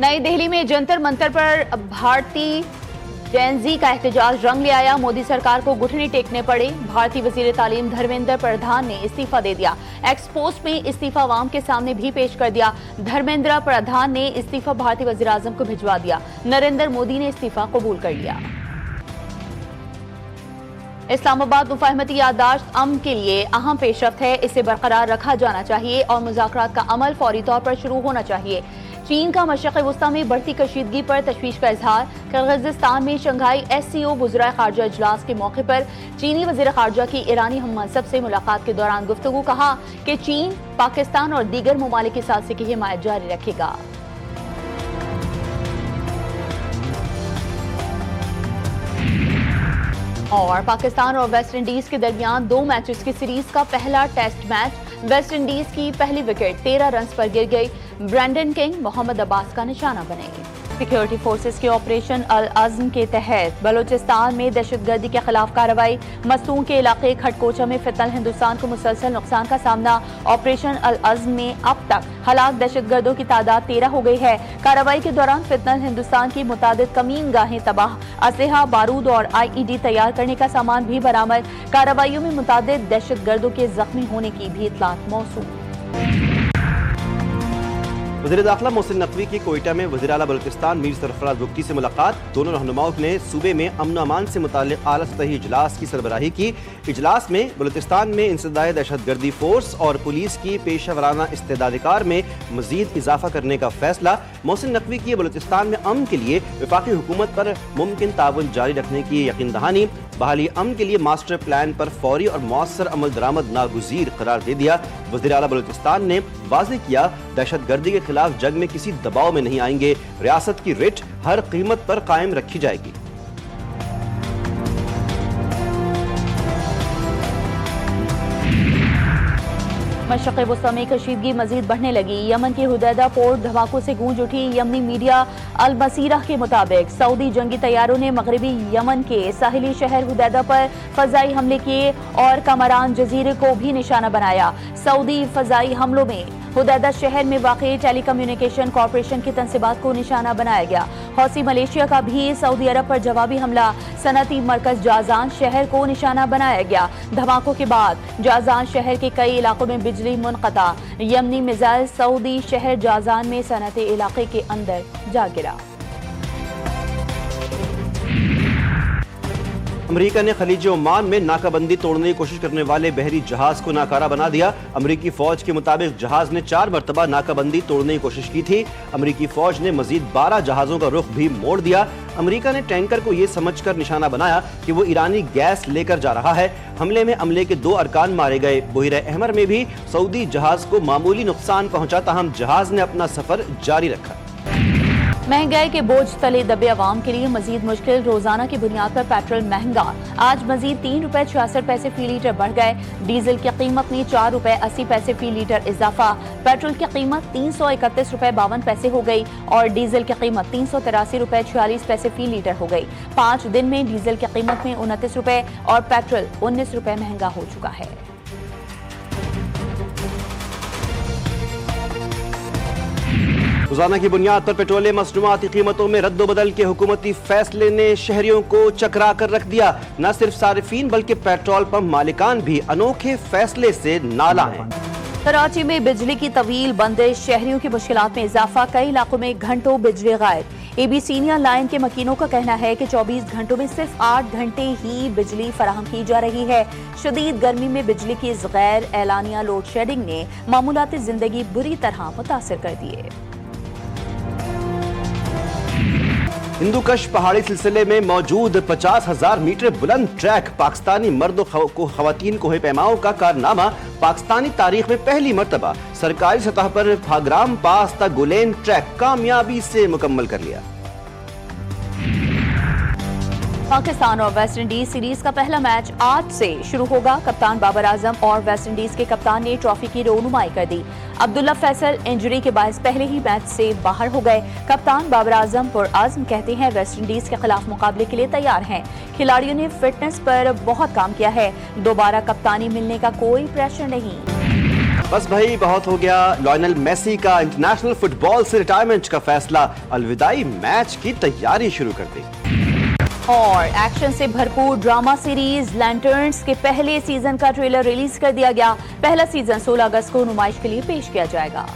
नई दिल्ली में जंतर मंतर पर भारतीय जेनजी का एहतजाज रंग ले आया। मोदी सरकार को घुटने टेकने पड़े। भारतीय वजीर तालीम धर्मेंद्र प्रधान ने इस्तीफा दे दिया। एक्सपोस्ट में इस्तीफा अवाम के सामने भी पेश कर दिया। धर्मेंद्र प्रधान ने इस्तीफा भारतीय वजीर आजम को भिजवा दिया। नरेंद्र मोदी ने इस्तीफा कबूल कर लिया। इस्लामाबाद मुफाहमती याददाश्त अमन के लिए अहम पेशरफ्त है, इसे बरकरार रखा जाना चाहिए और मुज़ाकरात का अमल फौरी तौर पर शुरू होना चाहिए। चीन का मशरिक़ वस्ता में बढ़ती कशीदगी पर तशवीश का इजहार। किर्गिज़स्तान में शंघाई SCO वज़ीर ख़ारजा इजलास के मौके पर चीनी वज़ीर ख़ारजा की ईरानी हम मनसब से मुलाकात के दौरान गुफ्तगू। कहा कि चीन पाकिस्तान और दीगर ममालिक के साथ की हिमायत जारी रखेगा। और पाकिस्तान और वेस्ट इंडीज के दरमियान 2 मैचेस की सीरीज का पहला टेस्ट मैच। वेस्ट इंडीज की पहली विकेट 13 रन पर गिर गई। ब्रैंडन किंग मोहम्मद अब्बास का निशाना बने। सिक्योरिटी फोर्सेस के ऑपरेशन अल अज़्म के तहत बलूचिस्तान में दहशतगर्दी के खिलाफ कार्रवाई। मस्तूं के इलाके खटकोचा में फितनल हिंदुस्तान को मुसलसल नुकसान का सामना। ऑपरेशन अल अज़्म में अब तक हलाक दहशतगर्दों की तादाद 13 हो गई है। कार्रवाई के दौरान फितनल हिंदुस्तान की मुतादिद कमीन गाहें तबाह, असलहा, बारूद और IED तैयार करने का सामान भी बरामद। कार्रवाइयों में मुतादिद दहशतगर्दों के जख्मी होने की भी इत्तलात मौसूल। वज़ीर दाखिला मोहसिन नकवी की कोयटा में वज़ीर आला बलूचिस्तान मीर सरफराज बुगटी से मुलाकात। दोनों रहनुमाओं ने सूबे में अमन व अमान से मुताल्लिक़ आला सतही इजलास की सरबराही की। इजलास में बलूचिस्तान में इंसदाद दहशतगर्दी फोर्स और पुलिस की पेशा वराना इस्तेदादिकार में मज़ीद इजाफा करने का फैसला। मोहसिन नकवी की बलूचिस्तान में अमन के लिए वफाकी हुकूमत पर मुमकिन ताउन जारी रखने की यकीन दहानी। बहाली अमन के लिए मास्टर प्लान पर फौरी और मौसर अमल दरामद नागुज़ीर करार दे दिया। वज़ीर आला बलूचिस्तान ने वाज़ेह किया, दहशतगर्दी के खिलाफ जंग में किसी दबाव में नहीं आएंगे। रियासत की रिट हर कीमत पर कायम रखी जाएगी। मशरिक़ वस्ता में कशीदगी मजीद बढ़ने लगी। यमन के हुदैदा पोर्ट धमाकों से गूंज उठी। यमनी मीडिया अल मसीरा के मुताबिक सऊदी जंगी तैयारों ने मगरबी यमन के साहिली शहर हुदैदा पर फजाई हमले किए और कमरान जजीरे को भी निशाना बनाया। सऊदी फजाई हमलों में हुदैदा शहर में वाक़ई टेली कम्युनिकेशन कॉरपोरेशन की तंसीबात को निशाना बनाया गया। हौसी मलेशिया का भी सऊदी अरब पर जवाबी हमला। सनती मरकज जाजान शहर को निशाना बनाया गया। धमाकों के बाद जाजान शहर के कई इलाकों में बिजली मुनक़ता। यमनी मिसाइल सऊदी शहर जाजान में सनती इलाके के अंदर जा गिरा। अमेरिका ने खलीज ओमान में नाकाबंदी तोड़ने की कोशिश करने वाले बहरी जहाज को नाकारा बना दिया। अमेरिकी फौज के मुताबिक जहाज ने 4 मरतबा नाकाबंदी तोड़ने की कोशिश की थी। अमेरिकी फौज ने मजीद 12 जहाजों का रुख भी मोड़ दिया। अमेरिका ने टैंकर को ये समझकर निशाना बनाया कि वो ईरानी गैस लेकर जा रहा है। हमले में अमले के 2 अरकान मारे गए। बहिर अहमर में भी सऊदी जहाज को मामूली नुकसान पहुंचा, ताहम जहाज ने अपना सफर जारी रखा। महंगाई के बोझ तले दबे अवाम के लिए मजीद मुश्किल। रोजाना की बुनियाद पर पेट्रोल महंगा। आज मजीद 3 रुपए 66 पैसे फी लीटर बढ़ गए। डीजल की कीमत में 4 रुपए 80 पैसे फी लीटर इजाफा। पेट्रोल की कीमत 331 रुपए 52 पैसे हो गई और डीजल की कीमत 383 रुपए 46 पैसे फी लीटर हो गई। 5 दिन में डीजल की कीमत में 29 रुपए और पेट्रोल 19 रुपए महंगा हो चुका है। रोजाना की बुनियाद पर पेट्रोलियम मसनूआती कीमतों में रद्दोबदल के हुकूमती फैसले ने शहरियों को चकरा कर रख दिया। न सिर्फ सारिफीन बल्कि पेट्रोल पंप मालिकान भी अनोखे फैसले से नाला हैं। कराची में बिजली की तवील बंदिश, शहरियों की मुश्किलात में इजाफा। कई इलाकों में घंटों बिजली गायब। AB सीनियर लाइन के मकीनों का कहना है कि 24 घंटों में सिर्फ 8 घंटे ही बिजली फराहम की जा रही है। शदीद गर्मी में बिजली की इस गैर एलानिया लोड शेडिंग ने मामूलाती जिंदगी बुरी तरह मुतासिर कर दिए। हिंदूकश पहाड़ी सिलसिले में मौजूद 50,000 मीटर बुलंद ट्रैक पाकिस्तानी मर्द को खवातीन कोहे पैमाओं का कारनामा। पाकिस्तानी तारीख में पहली मर्तबा सरकारी सतह पर फाग्राम पास तक गुलेन ट्रैक कामयाबी से मुकम्मल कर लिया। पाकिस्तान और वेस्ट इंडीज सीरीज का पहला मैच आज से शुरू होगा। कप्तान बाबर आजम और वेस्ट इंडीज के कप्तान ने ट्रॉफी की रोनुमाई कर दी। अब्दुल्ला फैसल इंजरी के बायस पहले ही मैच से बाहर हो गए। कप्तान बाबर आजम पुरअज़्म कहते हैं वेस्ट इंडीज के खिलाफ मुकाबले के लिए तैयार हैं। खिलाड़ियों ने फिटनेस पर बहुत काम किया है। दोबारा कप्तानी मिलने का कोई प्रेशर नहीं। بس بھائی بہت ہو گیا، لائنل میسی کا انٹرنیشنل فٹ بال سے ریٹائرمنٹ کا فیصلہ، الوداعی میچ کی تیاری شروع کر دی۔ اور ایکشن سے بھرپور ڈرامہ سیریز لینٹرنز کے پہلے سیزن کا ٹریلر ریلیز کر دیا گیا۔ پہلا سیزن 16 اگست کو نمائش کے لیے پیش کیا جائے گا۔